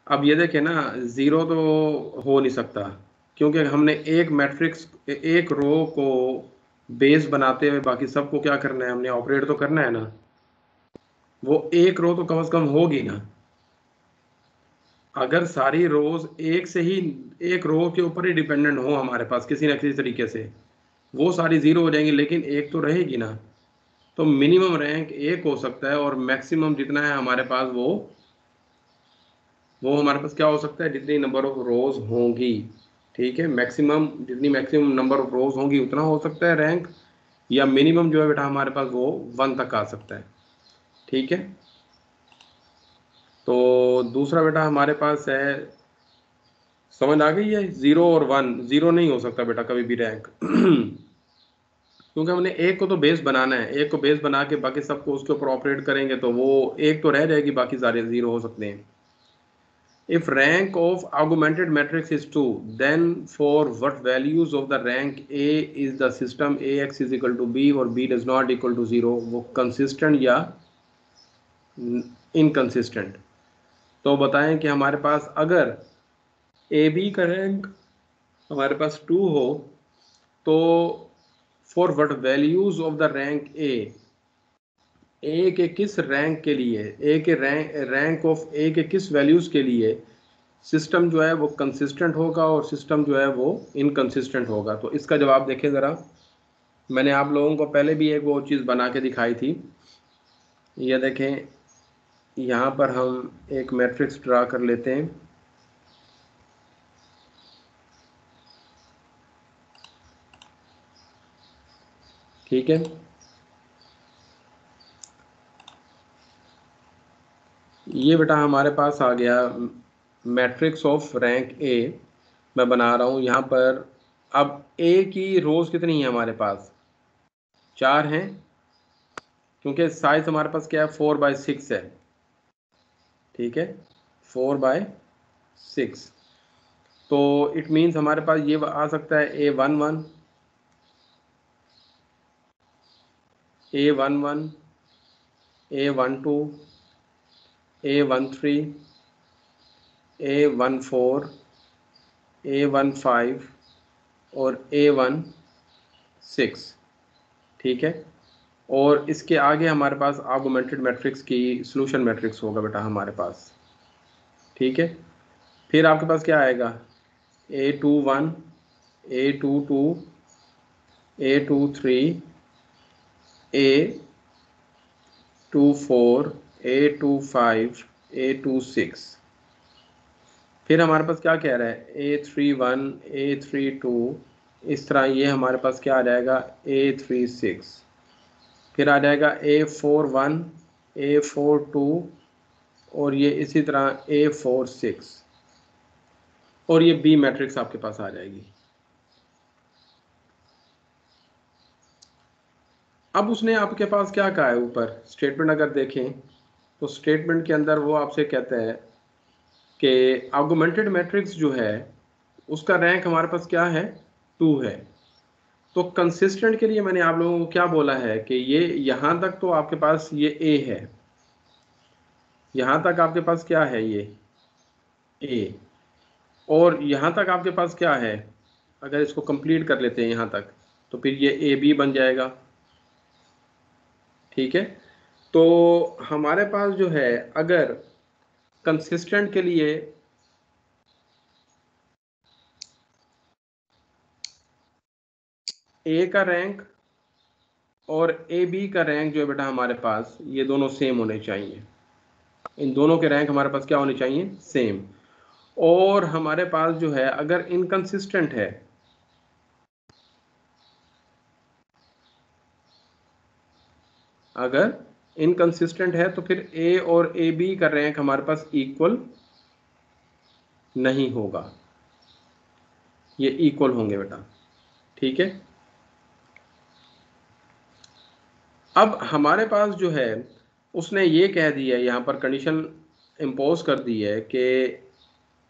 अब ये देखें ना, ज़ीरो तो हो नहीं सकता, क्योंकि हमने एक मैट्रिक्स, एक रो को बेस बनाते हुए बाकी सबको क्या करना है, हमने ऑपरेट तो करना है ना। वो एक रो तो कम से कम होगी ना। अगर सारी रोज एक से ही, एक रो के ऊपर ही डिपेंडेंट हो हमारे पास किसी ना किसी तरीके से, वो सारी जीरो हो जाएंगी, लेकिन एक तो रहेगी ना। तो मिनिमम रैंक एक हो सकता है, और मैक्सिमम जितना है हमारे पास वो हमारे पास क्या हो सकता है, जितनी नंबर ऑफ रोज होंगी। ठीक है, मैक्सिमम जितनी मैक्सिमम नंबर ऑफ रोज होंगी उतना हो सकता है रैंक, या मिनिमम जो है बेटा हमारे पास वो 1 तक आ सकता है। ठीक है, तो दूसरा बेटा हमारे पास है, समझ आ गई है, 0 और 1, जीरो नहीं हो सकता बेटा कभी भी रैंक क्योंकि हमने एक को तो बेस बनाना है, एक को बेस बना के बाकी सबको उसके ऊपर ऑपरेट करेंगे तो वो एक तो रह जाएगी, बाकी सारे जीरो हो सकते हैं। If rank of augmented matrix is 2, then for what values of the rank A is the system AX is equal to B और B does not equal to 0, वो consistent या inconsistent। तो बताएं कि हमारे पास अगर ए बी का rank हमारे पास 2 हो, तो for what values of the rank A के किस रैंक के लिए, ए के रैंक ऑफ ए के किस वैल्यूज के लिए सिस्टम जो है वो कंसिस्टेंट होगा और सिस्टम जो है वो इनकंसिस्टेंट होगा। तो इसका जवाब देखें ज़रा, मैंने आप लोगों को पहले भी एक वो चीज़ बना के दिखाई थी। ये देखें, यहाँ पर हम एक मैट्रिक्स ड्रा कर लेते हैं। ठीक है, ये बेटा हमारे पास आ गया मैट्रिक्स ऑफ रैंक ए। मैं बना रहा हूँ यहाँ पर। अब ए की रोज कितनी है हमारे पास, 4 हैं, क्योंकि साइज हमारे पास क्या है, 4/6 है। ठीक है, 4/6। तो इट मीन्स हमारे पास ये आ सकता है A11, A11, A12, A13, A14, A15 और A16। ठीक है, और इसके आगे हमारे पास आर्गुमेंटेड मैट्रिक्स की सॉल्यूशन मैट्रिक्स होगा बेटा हमारे पास। ठीक है, फिर आपके पास क्या आएगा, A21, A22, A23, A24, A25, A26। फिर हमारे पास क्या कह रहा है, A31, A32, इस तरह ये हमारे पास क्या आ जाएगा, A36। फिर आ जाएगा A41, A42 और ये इसी तरह A46, और ये बी मैट्रिक्स आपके पास आ जाएगी। अब उसने आपके पास क्या कहा है, ऊपर स्टेटमेंट अगर देखें तो स्टेटमेंट के अंदर वो आपसे कहता है कि आर्गुमेंटेड मैट्रिक्स जो है उसका रैंक हमारे पास क्या है, 2 है। तो कंसिस्टेंट के लिए मैंने आप लोगों को क्या बोला है कि ये यहाँ तक तो आपके पास ये ए है, यहाँ तक आपके पास क्या है, ये ए, और यहाँ तक आपके पास क्या है, अगर इसको कंप्लीट कर लेते हैं यहाँ तक तो फिर ये ए बी बन जाएगा। ठीक है, तो हमारे पास जो है अगर कंसिस्टेंट के लिए ए का रैंक और ए बी का रैंक जो है बेटा हमारे पास ये दोनों सेम होने चाहिए। इन दोनों के रैंक हमारे पास क्या होने चाहिए, सेम। और हमारे पास जो है अगर इनकंसिस्टेंट है, अगर इनकंसिस्टेंट है तो फिर ए और ए बी का रैंक हमारे पास इक्वल नहीं होगा, ये इक्वल होंगे बेटा। ठीक है, अब हमारे पास जो है उसने ये कह दिया है, यहाँ पर कंडीशन इम्पोज कर दी है कि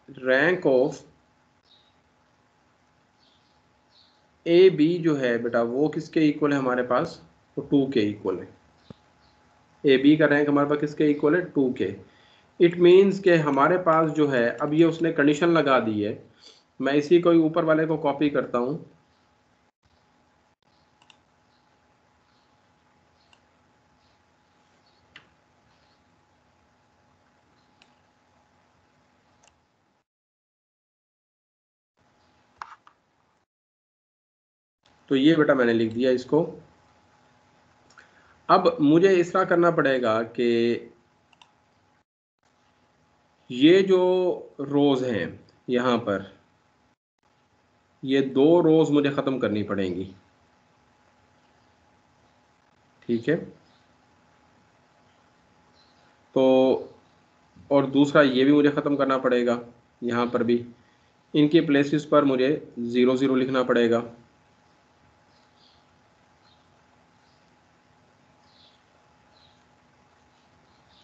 रैंक ऑफ ए बी जो है बेटा वो किसके इक्वल है हमारे पास, वो 2 के इक्वल है। ए बी का रैंक हमारे पास किसके इक्वल है, 2 के। इट मीन्स के हमारे पास जो है, अब ये उसने कंडीशन लगा दी है, मैं इसी को ऊपर वाले को कॉपी करता हूं, तो ये बेटा मैंने लिख दिया इसको। अब मुझे इस तरह करना पड़ेगा कि ये जो रोज हैं यहां पर, ये 2 रोज मुझे ख़त्म करनी पड़ेंगी, ठीक है। तो और दूसरा ये भी मुझे ख़त्म करना पड़ेगा, यहाँ पर भी इनके प्लेसेस पर मुझे 0 0 लिखना पड़ेगा।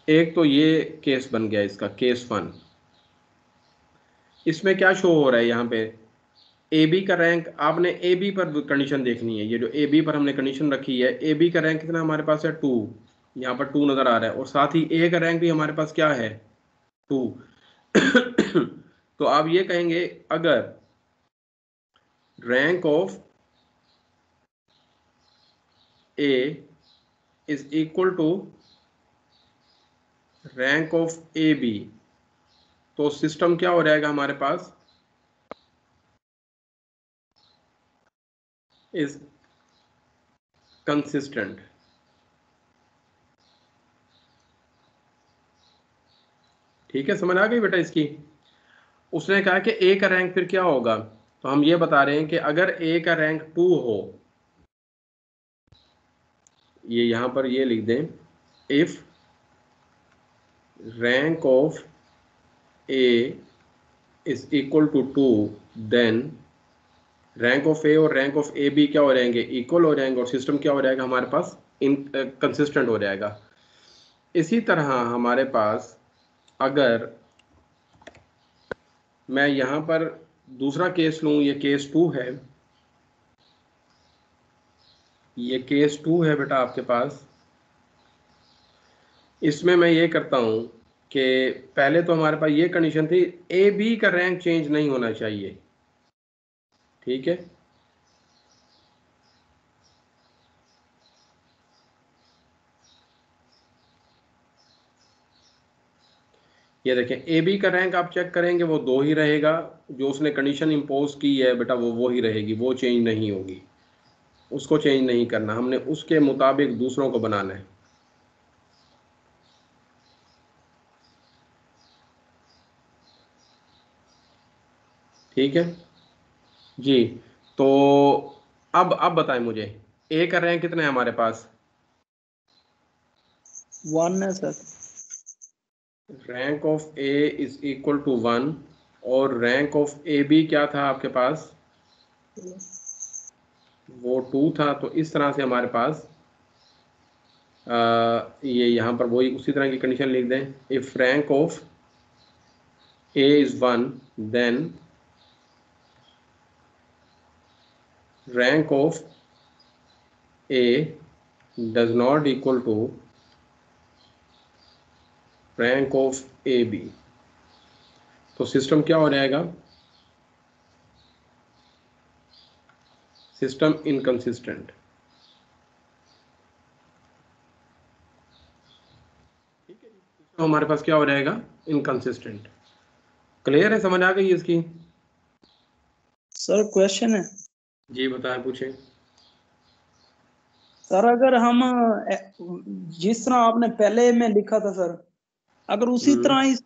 एक तो ये केस बन गया इसका, केस 1। इसमें क्या शो हो रहा है यहाँ पे, ए बी का रैंक, आपने ए बी पर कंडीशन देखनी है, ये जो ए बी पर हमने कंडीशन रखी है, ए बी का रैंक कितना हमारे पास है 2, यहाँ पर 2 नज़र आ रहा है, और साथ ही ए का रैंक भी हमारे पास क्या है 2। तो आप ये कहेंगे अगर rank of A is equal to rank of A B, तो सिस्टम क्या हो जाएगा हमारे पास, इज कंसिस्टेंट। ठीक है, समझ आ गई बेटा इसकी। उसने कहा कि ए का रैंक फिर क्या होगा, तो हम ये बता रहे हैं कि अगर ए का रैंक 2 हो, ये यहां पर ये लिख दें, if rank of A is equal to 2, then rank of A और रैंक ऑफ ए बी क्या हो जाएंगे, इक्वल हो जाएंगे, और सिस्टम क्या हो जाएगा हमारे पास, इन कंसिस्टेंट हो जाएगा। इसी तरह हमारे पास अगर मैं यहां पर दूसरा केस लूं, ये केस 2 है, ये केस 2 है बेटा आपके पास। इसमें मैं ये करता हूं कि पहले तो हमारे पास ये कंडीशन थी, ए बी का रैंक चेंज नहीं होना चाहिए, ठीक है। ये देखें, ए बी का रैंक आप चेक करेंगे वो 2 ही रहेगा, जो उसने कंडीशन इम्पोज की है बेटा वो ही रहेगी, वो चेंज नहीं होगी, उसको चेंज नहीं करना, हमने उसके मुताबिक दूसरों को बनाना है। ठीक है जी। तो अब बताएं मुझे, ए का रैंक कितना है हमारे पास, 1 है sir. Rank of A is equal to 1, और रैंक ऑफ ए बी क्या था आपके पास, वो 2 था। तो इस तरह से हमारे पास ये यहाँ पर वही उसी तरह की कंडीशन लिख दें, if rank of A is 1, then rank of A does not equal to rank of A B. तो सिस्टम क्या हो जाएगा, सिस्टम इनकंसिस्टेंट। ठीक है, तो हमारे पास क्या हो जाएगा, इनकंसिस्टेंट। क्लियर है, समझ आ गई इसकी। सर क्वेश्चन है। जी बताएं, पूछें। सर अगर हम जिस तरह आपने पहले में लिखा था सर, अगर उसी तरह इस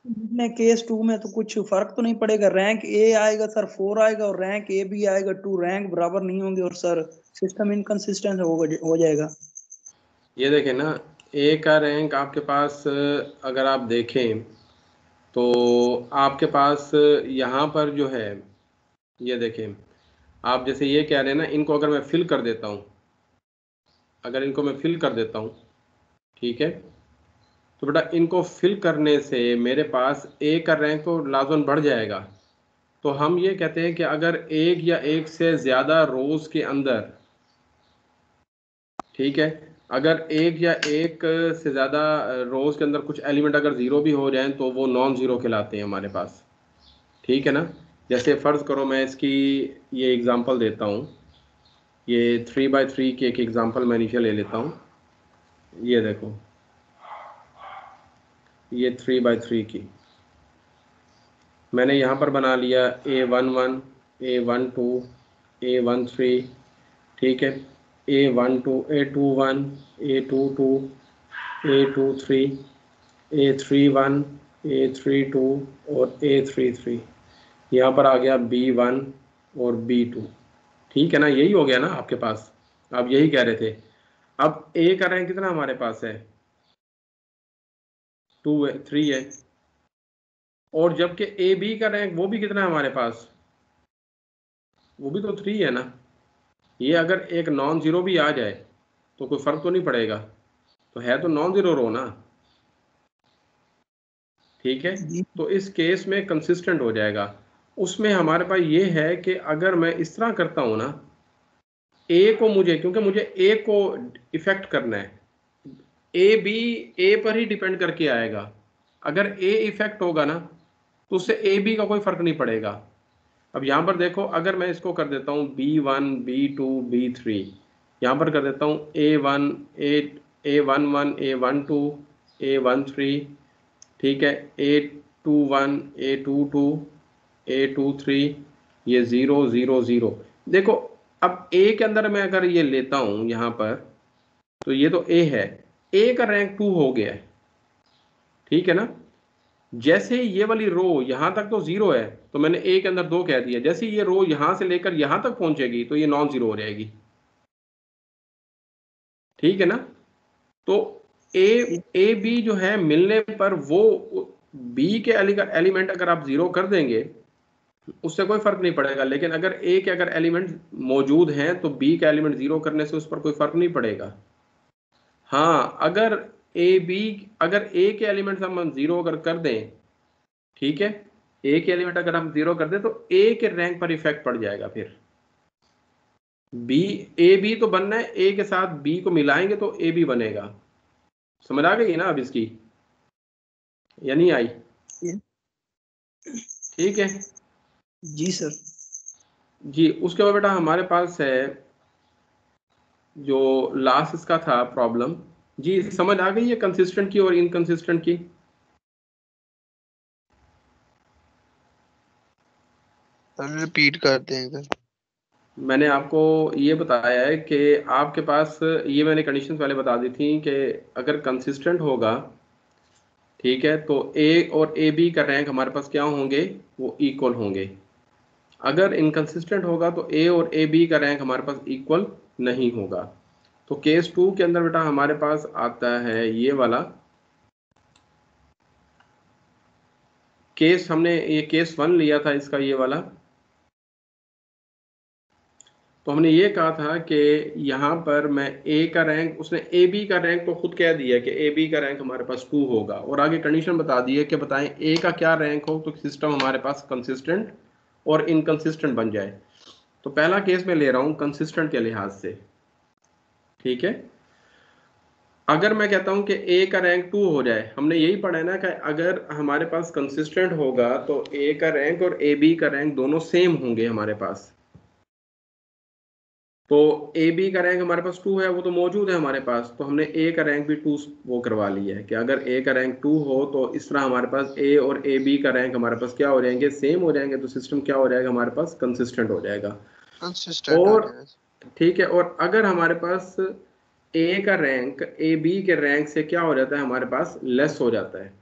केस 2 में, तो कुछ फर्क तो नहीं पड़ेगा, रैंक ए आएगा सर 4 आएगा, और रैंक ए बी आएगा 2, रैंक बराबर नहीं होंगे, और सर सिस्टम इनकंसिस्टेंट हो जाएगा। ये देखें ना, ए का रैंक आपके पास अगर आप देखें तो आपके पास यहाँ पर जो है, ये देखें, आप जैसे ये कह रहे हैं ना, इनको अगर मैं फिल कर देता हूँ, अगर इनको मैं फिल कर देता हूँ, ठीक है, तो बेटा इनको फिल करने से मेरे पास ए का रैंक तो लाजमन बढ़ जाएगा। तो हम ये कहते हैं कि अगर एक या एक से ज़्यादा रोज़ के अंदर, ठीक है, अगर एक या एक से ज़्यादा रोज के अंदर कुछ एलिमेंट अगर ज़ीरो भी हो जाएं तो वो नॉन ज़ीरो कहलाते हैं हमारे पास, ठीक है ना। जैसे फ़र्ज़ करो मैं इसकी ये एग्ज़ाम्पल देता हूँ, ये 3x3 की एक एग्ज़ाम्पल मैं नीचे ले लेता हूँ। ये देखो, ये 3x3 की मैंने यहाँ पर बना लिया A11, A12, A13, ठीक है, A12, A21, A22, A23, A31, A32 और A33। यहाँ पर आ गया B1 और B2, ठीक है ना। यही हो गया ना आपके पास, आप यही कह रहे थे। अब A का रैंक कितना हमारे पास है, 2 है, 3 है। और जबकि AB का रैंक वो भी कितना है हमारे पास, वो भी तो 3 है ना। ये अगर एक नॉन ज़ीरो भी आ जाए तो कोई फ़र्क तो नहीं पड़ेगा, तो है तो नॉन ज़ीरो रो ना, ठीक है। जी तो इस केस में कंसिस्टेंट हो जाएगा। उसमें हमारे पास ये है कि अगर मैं इस तरह करता हूँ ना, ए को मुझे, क्योंकि मुझे ए को इफेक्ट करना है, ए बी ए पर ही डिपेंड करके आएगा। अगर ए इफेक्ट होगा ना तो उससे ए बी का कोई फर्क नहीं पड़ेगा। अब यहाँ पर देखो, अगर मैं इसको कर देता हूँ B1, B2, B3, यहाँ पर कर देता हूँ A1, A11, A12, A13, ठीक है, A21, A22, A23, ये 0 0 0। देखो, अब A के अंदर मैं अगर ये लेता हूँ यहाँ पर, तो ये तो A है, A का रैंक 2 हो गया है, ठीक है ना। जैसे ही ये वाली रो यहां तक तो 0 है, तो मैंने A के अंदर 2 कह दिया, जैसे ही ये रो यहां से लेकर यहां तक पहुंचेगी तो ये नॉन ज़ीरो हो जाएगी, ठीक है ना। तो ए ए बी जो है मिलने पर वो बी के एलिमेंट अगर आप 0 कर देंगे उससे कोई फर्क नहीं पड़ेगा, लेकिन अगर ए के अगर एलिमेंट मौजूद हैं तो बी का एलिमेंट 0 करने से उस पर कोई फर्क नहीं पड़ेगा। हाँ, अगर ए के एलिमेंट हम 0 अगर कर दें, ठीक है, ए के एलिमेंट अगर हम 0 कर दें तो ए के रैंक पर इफेक्ट पड़ जाएगा। फिर बी ए बी तो बनना है, ए के साथ बी को मिलाएंगे तो ए बी बनेगा। समझ आ गई ना अब इसकी, या नहीं आई? ठीक है जी सर। जी। उसके बाद बेटा हमारे पास है जो लास्ट इसका था प्रॉब्लम, जी समझ आ गई है कंसिस्टेंट की और इनकंसिस्टेंट की? रिपीट करते हैं सर। मैंने आपको ये बताया है कि आपके पास, ये मैंने कंडीशंस पहले बता दी थी कि अगर कंसिस्टेंट होगा, ठीक है, तो ए और ए बी का रैंक हमारे पास क्या होंगे, वो इक्वल होंगे। अगर इनकंसिस्टेंट होगा तो ए और ए बी का रैंक हमारे पास इक्वल नहीं होगा। तो केस 2 के अंदर बेटा हमारे पास आता है ये वाला केस, हमने ये केस 1 लिया था इसका, ये वाला। तो हमने ये कहा था कि यहाँ पर मैं ए का रैंक, उसने ए बी का रैंक तो खुद कह दिया कि ए बी का रैंक हमारे पास 2 होगा, और आगे कंडीशन बता दी है कि बताएं ए का क्या रैंक हो तो सिस्टम हमारे पास कंसिस्टेंट और इनकंसिस्टेंट बन जाए। तो पहला केस मैं ले रहा हूँ कंसिस्टेंट के लिहाज से, ठीक है। अगर मैं कहता हूं कि ए का रैंक 2 हो जाए, हमने यही पढ़ा है ना कि अगर हमारे पास कंसिस्टेंट होगा तो ए का रैंक और ए बी का रैंक दोनों सेम होंगे हमारे पास। तो ए बी का रैंक हमारे पास 2 है, वो तो मौजूद है हमारे पास, तो हमने ए का रैंक भी 2 वो करवा लिया है कि अगर ए का रैंक 2 हो तो इस तरह हमारे पास ए और ए बी का रैंक हमारे पास क्या हो जाएंगे, सेम हो जाएंगे, तो सिस्टम क्या हो जाएगा हमारे पास, कंसिस्टेंट हो जाएगा। कंसिस्टेंट हो और जाएगा। ठीक है, और अगर हमारे पास ए का रैंक ए बी के रैंक से क्या हो जाता है, हमारे पास लेस हो जाता है,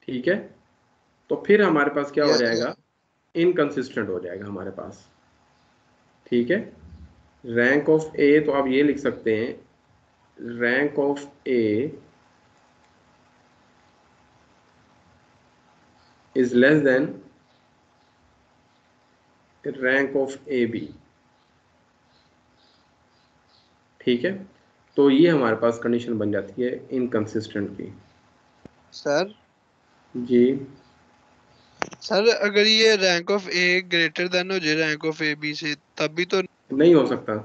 ठीक है, तो फिर हमारे पास क्या हो यस सर। जाएगा, इनकंसिस्टेंट हो जाएगा हमारे पास, ठीक है। रैंक ऑफ ए, तो आप ये लिख सकते हैं, rank of A is less than rank of A B, ठीक है। तो ये हमारे पास कंडीशन बन जाती है इनकंसिस्टेंट की। सर जी सर अगर ये rank of A greater than हो जाए रैंक ऑफ ए बी से, तब भी तो नहीं हो सकता,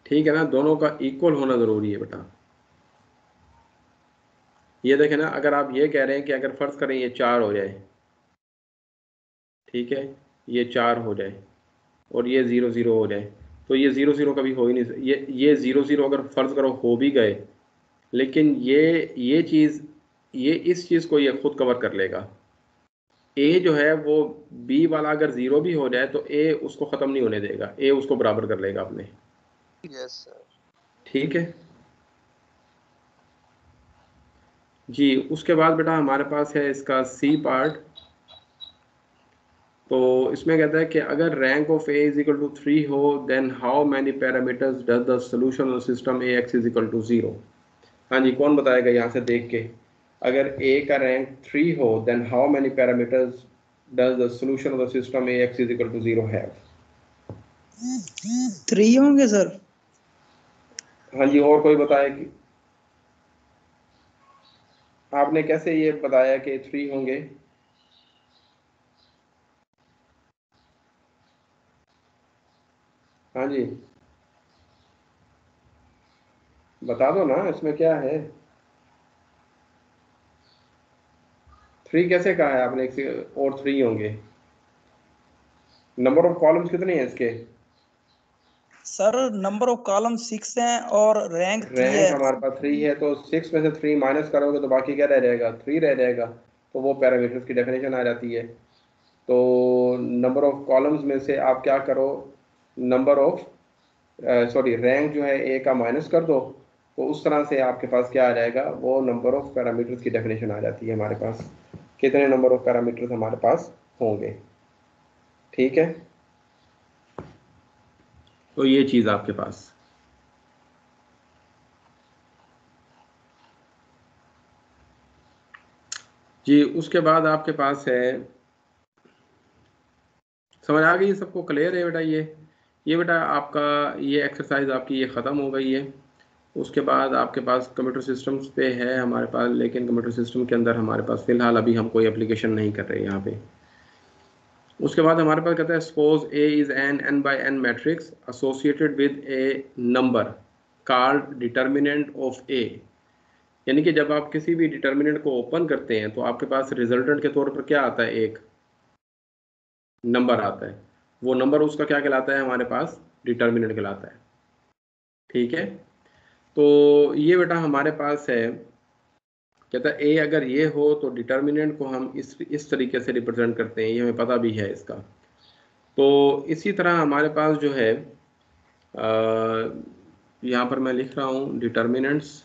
ठीक है ना, दोनों का इक्वल होना ज़रूरी है बेटा। ये देखें ना, अगर आप ये कह रहे हैं कि अगर फ़र्ज़ करें ये 4 हो जाए, ठीक है, ये 4 हो जाए और ये 0 0 हो जाए, तो ये 0 0 कभी हो ही नहीं, ये 0 0 अगर फ़र्ज़ करो हो भी गए, लेकिन ये चीज़, ये इस चीज़ को ये खुद कवर कर लेगा। ए जो है वो बी वाला अगर 0 भी हो जाए तो ए उसको ख़त्म नहीं होने देगा, ए उसको बराबर कर लेगा अपने। Yes sir. ठीक है जी। उसके बाद बेटा हमारे पास है इसका सी पार्ट। तो इसमें कहता है कि अगर rank of A is equal to 3 हो, then how many parameters does the solution of system A X is equal to 0। हाँ जी, कौन बताएगा यहाँ से देख के, अगर ए का रैंक 3 हो, then how many parameters does the solution of the system A X is equal to 0 have. 3 होंगे सर। हाँ जी, और कोई बताए कि आपने कैसे ये बताया कि 3 होंगे? हाँ जी, बता दो ना, इसमें क्या है? 3 कैसे कहा है आपने और 3 होंगे? नंबर ऑफ कॉलम्स कितने हैं इसके? सर नंबर ऑफ कॉलम 6 हैं और रैंक 3 रैंक है। हमारे पास 3 है, तो 6 में से 3 माइनस करोगे तो बाकी क्या रह जाएगा? 3 रह जाएगा। तो वो पैरामीटर्स की डेफिनेशन आ जाती है। तो नंबर ऑफ कॉलम्स में से आप क्या करो, नंबर ऑफ सॉरी रैंक जो है ए का माइनस कर दो, तो उस तरह से आपके पास क्या आ जाएगा, वो नंबर ऑफ पैरामीटर्स की डेफिनेशन आ जाती है हमारे पास, कितने नंबर ऑफ पैरामीटर्स हमारे पास होंगे। ठीक है, तो ये चीज़ आपके पास। जी उसके बाद आपके पास है, समझ आ गई सबको, क्लियर है बेटा? ये बेटा आपका ये एक्सरसाइज आपकी ये ख़त्म हो गई है। उसके बाद आपके पास कंप्यूटर सिस्टम्स पे है हमारे पास, लेकिन कंप्यूटर सिस्टम के अंदर हमारे पास फ़िलहाल अभी हम कोई एप्लीकेशन नहीं कर रहे यहाँ पे। उसके बाद हमारे पास कहता है suppose A is an n by n matrix associated with a number called determinant of A. यानी कि जब आप किसी भी डिटर्मिनेंट को ओपन करते हैं तो आपके पास रिजल्टेंट के तौर पर क्या आता है, एक नंबर आता है। वो नंबर उसका क्या कहलाता है हमारे पास, डिटर्मिनेंट कहलाता है। ठीक है, तो ये बेटा हमारे पास है, कहता है ए अगर ये हो तो डिटर्मिनेंट को हम इस तरीके से रिप्रेजेंट करते हैं, ये हमें पता भी है इसका। तो इसी तरह हमारे पास जो है यहाँ पर मैं लिख रहा हूँ डिटर्मिनेंट्स।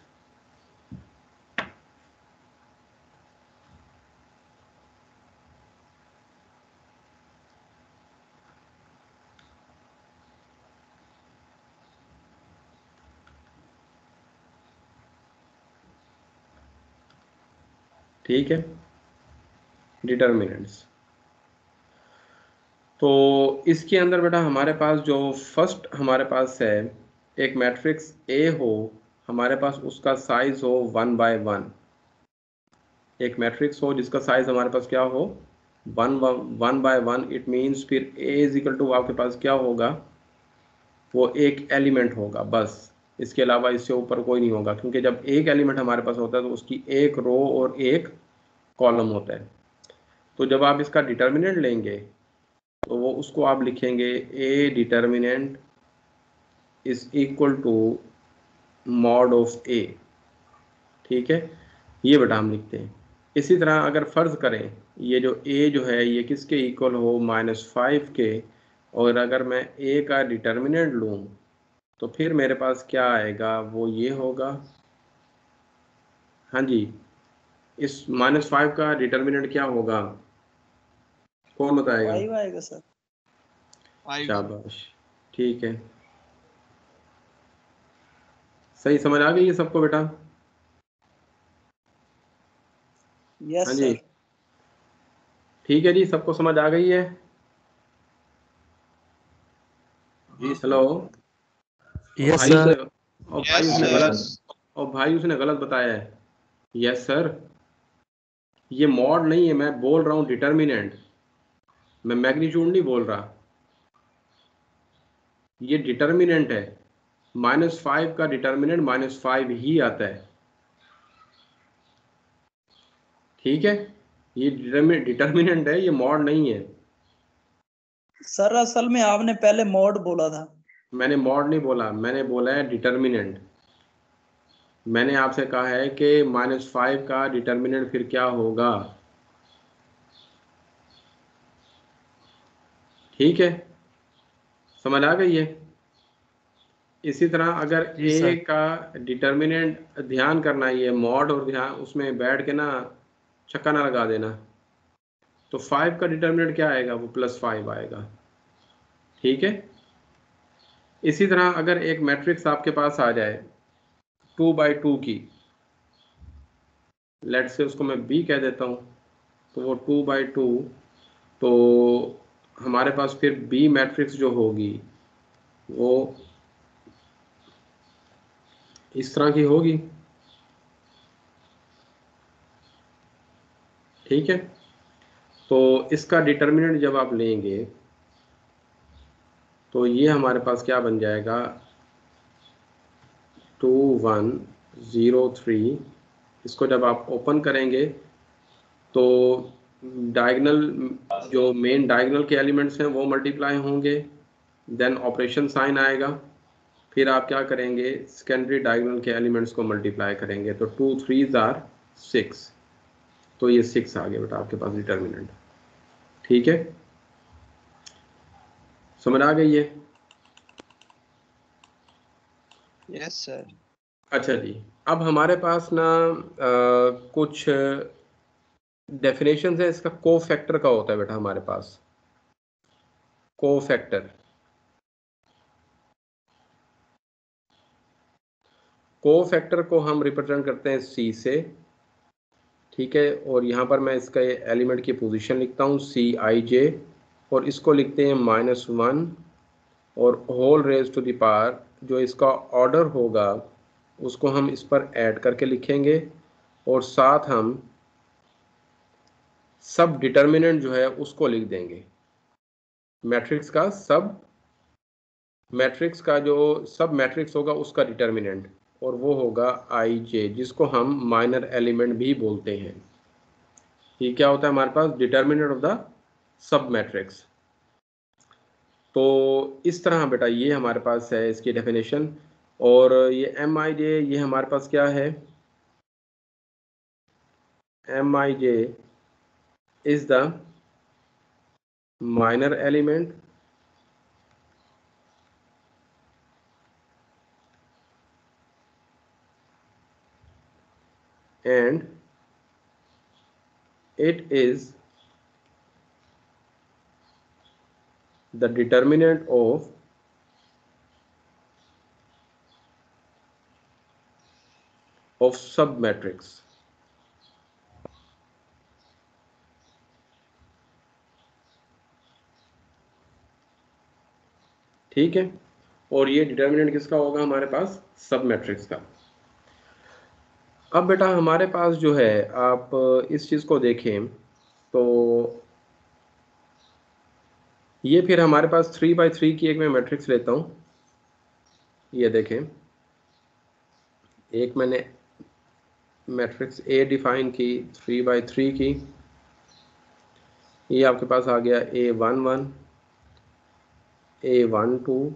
ठीक है, डिटर्मिनेंट्स। तो इसके अंदर बेटा हमारे पास जो फर्स्ट हमारे पास है, एक मैट्रिक्स ए हो, हमारे पास उसका साइज हो 1 by 1। एक मैट्रिक्स हो जिसका साइज हमारे पास क्या हो 1 by 1, इट मीन्स फिर ए इज इक्वल टू आपके पास क्या होगा, वो एक एलिमेंट होगा बस, इसके अलावा इससे ऊपर कोई नहीं होगा, क्योंकि जब एक एलिमेंट हमारे पास होता है तो उसकी एक रो और एक कॉलम होता है। तो जब आप इसका डिटर्मिनेंट लेंगे तो वो उसको आप लिखेंगे A determinant is equal to mod of A. ठीक है, ये बेटा हम लिखते हैं। इसी तरह अगर फ़र्ज़ करें ये जो ए जो है ये किसके इक्वल हो, -5 के, और अगर मैं ए का डिटर्मिनेंट लूँ तो फिर मेरे पास क्या आएगा, वो ये होगा। हाँ जी, इस -5 का डिटर्मिनेंट क्या होगा, कौन बताएगा? 5 आएगा सर। 5। शाबाश, ठीक है, सही समझ आ गई है सबको बेटा? यस हाँ जी, सर। ठीक है जी, सबको समझ आ गई है? हेलो। और यस भाई सर। Yes yes. और भाई उसने गलत बताया है। यस सर, ये मॉड नहीं है, मैं बोल रहा हूँ डिटर्मिनेंट, मैं मैग्नीट्यूड नहीं बोल रहा, ये डिटर्मिनेंट है। -5 का डिटर्मिनेंट -5 ही आता है, ठीक है। ये डिटर्मिनेंट है, ये मॉड नहीं है। सर असल में आपने पहले मॉड बोला था। मैंने मॉड नहीं बोला, मैंने बोला है डिटर्मिनेंट। मैंने आपसे कहा है कि -5 का डिटर्मिनेंट फिर क्या होगा, ठीक है, समझ आ गई है। इसी तरह अगर जी ए सर। का डिटर्मिनेंट ध्यान करना, ये मॉड और ध्यान उसमें बैठ के ना छक्का ना लगा देना, तो 5 का डिटर्मिनेंट क्या आएगा, वो +5 आएगा, ठीक है। इसी तरह अगर एक मैट्रिक्स आपके पास आ जाए 2×2 की, लेट से उसको मैं बी कह देता हूँ, तो वो 2×2, तो हमारे पास फिर बी मैट्रिक्स जो होगी वो इस तरह की होगी, ठीक है। तो इसका डिटर्मिनेंट जब आप लेंगे तो ये हमारे पास क्या बन जाएगा, 2 1 0 3। इसको जब आप ओपन करेंगे तो डायगोनल, जो मेन डायगोनल के एलिमेंट्स हैं वो मल्टीप्लाई होंगे, देन ऑपरेशन साइन आएगा, फिर आप क्या करेंगे, सेकेंडरी डायगोनल के एलिमेंट्स को मल्टीप्लाई करेंगे, तो 2 3 आर 6, तो ये 6 आ गया बेटा आपके पास डिटर्मिनेंट, ठीक है, समझ आ गई है। Yes sir. अच्छा जी, अब हमारे पास ना कुछ डेफिनेशन है इसका। को फैक्टर का होता है बेटा हमारे पास, को फैक्टर। को फैक्टर को हम रिप्रेजेंट करते हैं सी से, ठीक है, और यहाँ पर मैं इसका एलिमेंट की पोजीशन लिखता हूँ Cij, और इसको लिखते हैं -1, और whole raise to the power जो इसका ऑर्डर होगा उसको हम इस पर ऐड करके लिखेंगे, और साथ हम सब डिटर्मिनेंट जो है उसको लिख देंगे, मैट्रिक्स का सब, मैट्रिक्स का जो सब मैट्रिक्स होगा उसका डिटर्मिनेंट, और वो होगा Ij, जिसको हम माइनर एलिमेंट भी बोलते हैं। ये क्या होता है हमारे पास, determinant of the sub matrix. तो इस तरह बेटा ये हमारे पास है इसकी डेफिनेशन। और ये Mij ये हमारे पास क्या है, Mij is the minor element and it is the determinant of sub matrix, ठीक है। और ये डिटर्मिनेंट किसका होगा हमारे पास, सब मैट्रिक्स का। अब बेटा हमारे पास जो है, आप इस चीज़ को देखें तो ये फिर हमारे पास 3×3 की एक मैं मैट्रिक्स लेता हूँ, ये देखें, एक मैंने मैट्रिक्स ए डिफाइन की 3×3 की, ये आपके पास आ गया A11, A12,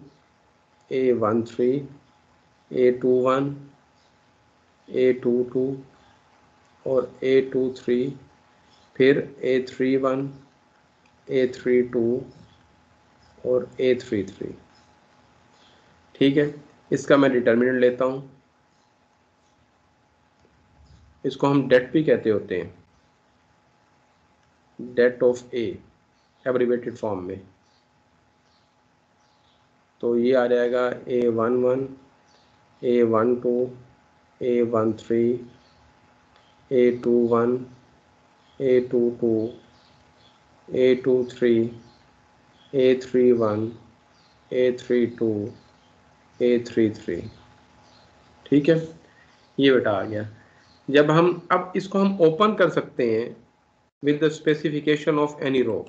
A13, A21, A22 और A23, फिर A31, A32 और A33, ठीक है। इसका मैं डिटर्मिनेंट लेता हूँ, इसको हम डेट भी कहते होते हैं, det of A abbreviated form में। तो ये आ जाएगा A11, A12, A13, A21, A22, A23, A31, A32, A33, ठीक है, ये बेटा आ गया। जब हम अब इसको हम ओपन कर सकते हैं with the specification of any row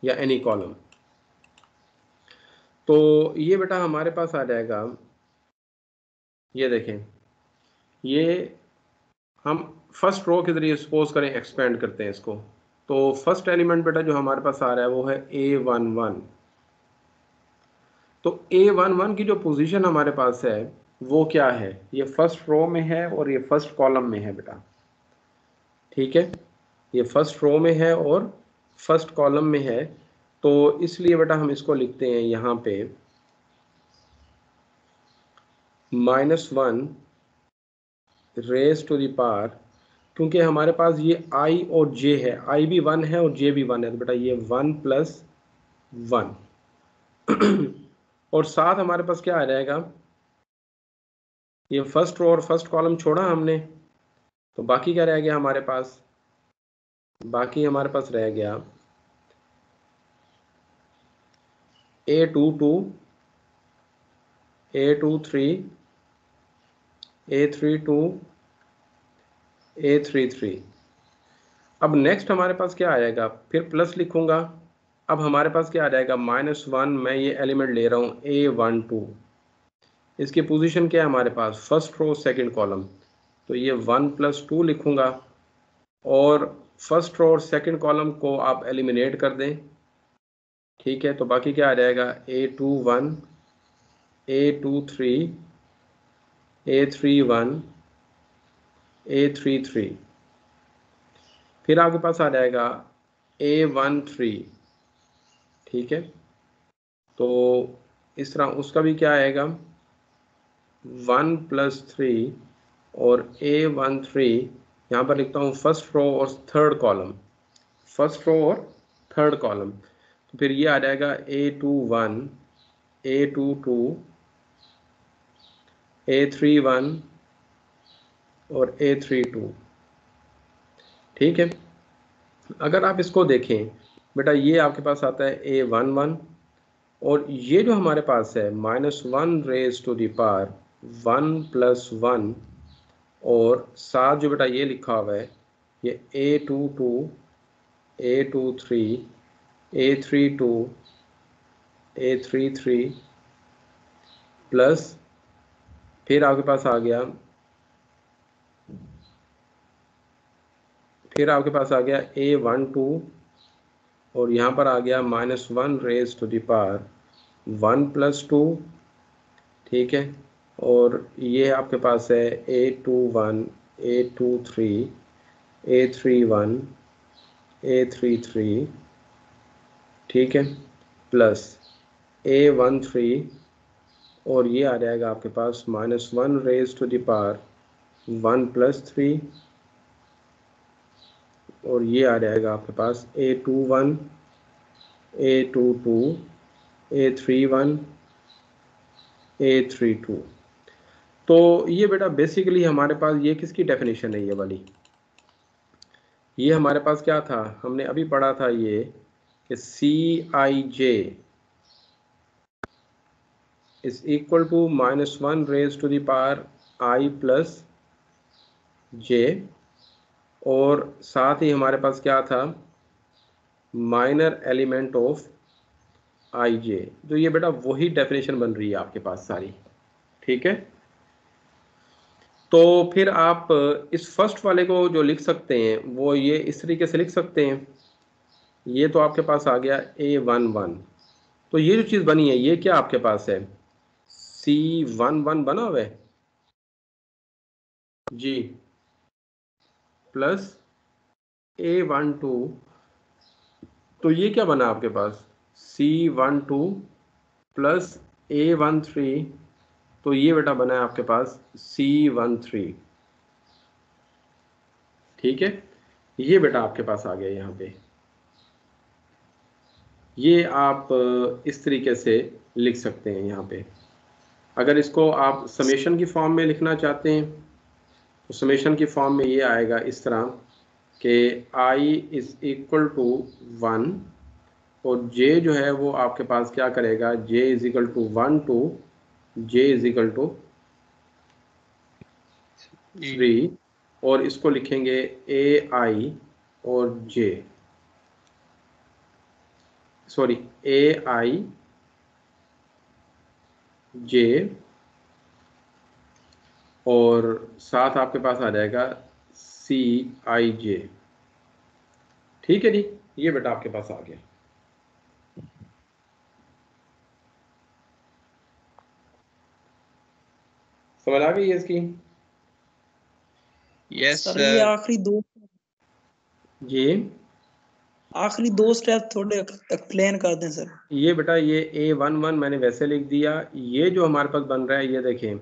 या एनी कॉलम, तो ये बेटा हमारे पास आ जाएगा ये देखें, ये हम फर्स्ट रो के जरिए सपोज करें एक्सपेंड करते हैं इसको, तो फर्स्ट एलिमेंट बेटा जो हमारे पास आ रहा है वो है A11। तो A11 की जो पोजीशन हमारे पास है वो क्या है, ये फर्स्ट रो में है और ये फर्स्ट कॉलम में है बेटा, ठीक है, ये फर्स्ट रो में है और फर्स्ट कॉलम में है। तो इसलिए बेटा हम इसको लिखते हैं यहाँ पे -1 रेज टू द पावर, क्योंकि हमारे पास ये I और J है, I भी 1 है और J भी 1 है, तो बेटा ये 1 + 1 और साथ हमारे पास क्या आ जाएगा, ये फर्स्ट रो और फर्स्ट कॉलम छोड़ा हमने, तो बाकी क्या रह गया हमारे पास, बाकी हमारे पास रह गया A22, A23, A32, A33। अब नेक्स्ट हमारे पास क्या आएगा, फिर प्लस लिखूंगा, अब हमारे पास क्या आ जाएगा -1, मैं ये एलिमेंट ले रहा हूँ A12, इसकी पोजीशन क्या है हमारे पास, फर्स्ट रो सेकंड कॉलम, तो ये 1 + 2 लिखूंगा, और फर्स्ट रो और सेकंड कॉलम को आप एलिमिनेट कर दें, ठीक है, तो बाकी क्या आ जाएगा A21, A23, A31, A33, फिर आपके पास आ जाएगा A13, ठीक है, तो इस तरह उसका भी क्या आएगा 1 + 3, और A13 यहाँ पर लिखता हूँ फर्स्ट रो और थर्ड कॉलम, फर्स्ट रो और थर्ड कॉलम, तो फिर ये आ जाएगा A21, A22, A31 और A32, ठीक है। अगर आप इसको देखें बेटा, ये आपके पास आता है A11, और ये जो हमारे पास है -1 रेज टू द पावर 1 + 1, और साथ जो बेटा ये लिखा हुआ है ये A22, A23, A32, A33 plus फिर आपके पास आ गया, फिर आपके पास आ गया A12, और यहाँ पर आ गया -1 रेज टू द पावर 1 + 2, ठीक है, और ये आपके पास है A21, A23, A31, A33, ठीक है, प्लस A13, और ये आ जाएगा आपके पास -1 रेज टू द पावर 1 + 3, और ये आ जाएगा आपके पास A21, A22, A31, A32। तो ये बेटा बेसिकली हमारे पास ये किसकी डेफिनेशन है, ये वाली, ये हमारे पास क्या था, हमने अभी पढ़ा था ये कि Cij is equal to -1 raise to the power I + j, और साथ ही हमारे पास क्या था माइनर एलिमेंट ऑफ Ij, तो ये बेटा वही डेफिनेशन बन रही है आपके पास सारी, ठीक है। तो फिर आप इस फर्स्ट वाले को जो लिख सकते हैं वो ये इस तरीके से लिख सकते हैं, ये तो आपके पास आ गया A11, तो ये जो चीज़ बनी है ये क्या आपके पास है C11 बना हुआ है जी, प्लस A12, तो ये क्या बना आपके पास C12 प्लस A13, तो ये बेटा बना है आपके पास C13, ठीक है, ये बेटा आपके पास आ गया यहाँ पे, ये आप इस तरीके से लिख सकते हैं यहाँ पे। अगर इसको आप समेशन की फॉर्म में लिखना चाहते हैं तो समेशन की फॉर्म में ये आएगा इस तरह कि I इज इक्वल टू 1, और J जो है वो आपके पास क्या करेगा, J is equal to 1 to J is equal to 3, और इसको लिखेंगे AI और J, सॉरी AI J और साथ आपके पास आ जाएगा CIJ। ठीक है जी, ये बेटा आपके पास आ गया। समझ आ गई है इसकी? यस सर ये आखिरी दो स्टेप थोड़े एक्सप्लेन कर दें सर। ये बेटा ये A11 मैंने वैसे लिख दिया। ये जो हमारे पास बन रहा है, ये देखें,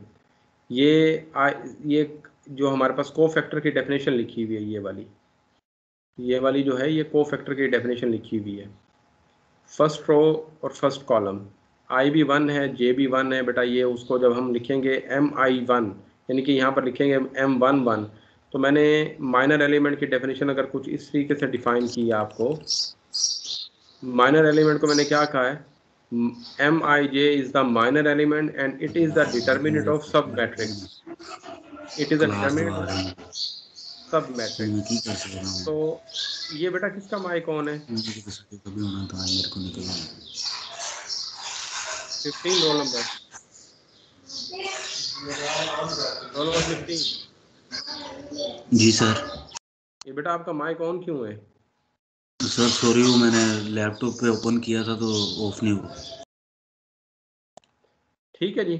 ये जो हमारे पास को फैक्टर की डेफिनेशन लिखी हुई है, ये वाली जो है, ये को फैक्टर की डेफिनेशन लिखी हुई है। फर्स्ट रो और फर्स्ट कॉलम, I भी 1 है, J भी 1 है बेटा। ये उसको जब हम लिखेंगे MI1, यानी कि यहाँ पर लिखेंगे M11, तो मैंने माइनर एलिमेंट की डेफिनेशन अगर कुछ इस तरीके से डिफाइन की है आपको, माइनर एलिमेंट को मैंने क्या कहा है, MIJ is the minor element and it is the determinant of sub matrix. It is the determinant of sub matrix. तो ये बेटा किसका माई कौन है? 15 रोल नंबर 15। जी सर। ये बेटा आपका माइक ऑन क्यों है? सर सॉरी, वो मैंने लैपटॉप पे ओपन किया था तो ऑफ नहीं हुआ। ठीक है जी।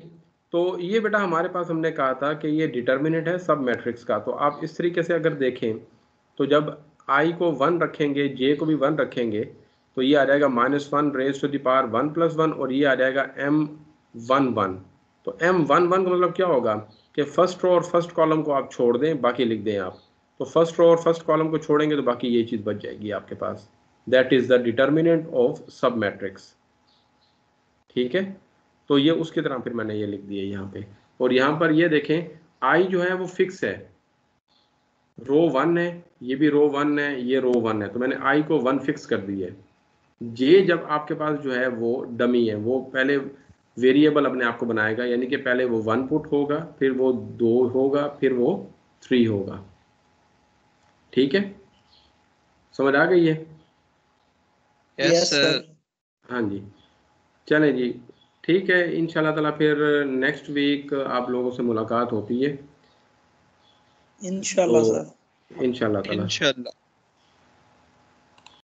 तो ये बेटा हमारे पास हमने कहा था कि ये डिटर्मिनेंट है सब मैट्रिक्स का। तो आप इस तरीके से अगर देखें, तो जब I को 1 रखेंगे, J को भी 1 रखेंगे, तो ये आ जाएगा -1 रेज टू द पावर 1 + 1, और ये आ जाएगा M11। तो M11 का मतलब क्या होगा कि फर्स्ट रो और फर्स्ट कॉलम को आप छोड़ दें, बाकी लिख दें आप। तो फर्स्ट रो और फर्स्ट कॉलम को छोड़ेंगे तो बाकी ये चीज़ बच जाएगी आपके पास। That is the determinant of sub matrix. ठीक है, तो ये उसकी तरह फिर मैंने ये लिख दिया यहाँ पे। और यहाँ पर ये देखें, I जो है वो फिक्स है, रो 1 है, ये भी रो 1 है, ये रो 1 है, तो मैंने I को 1 फिक्स कर दी है। J जब आपके पास जो है वो डमी है, वो पहले वेरिएबल अपने आप को बनाएगा, यानी कि पहले वो 1 पुट होगा, फिर वो 2 होगा, फिर वो 3 होगा। ठीक है, समझ आ गई है? Yes sir. हाँ जी, चलें जी, ठीक है। इंशाल्लाह ताला फिर नेक्स्ट वीक आप लोगों से मुलाकात होती है। इंशाल्लाह सर। इंशाल्लाह ताला। इंशाल्लाह।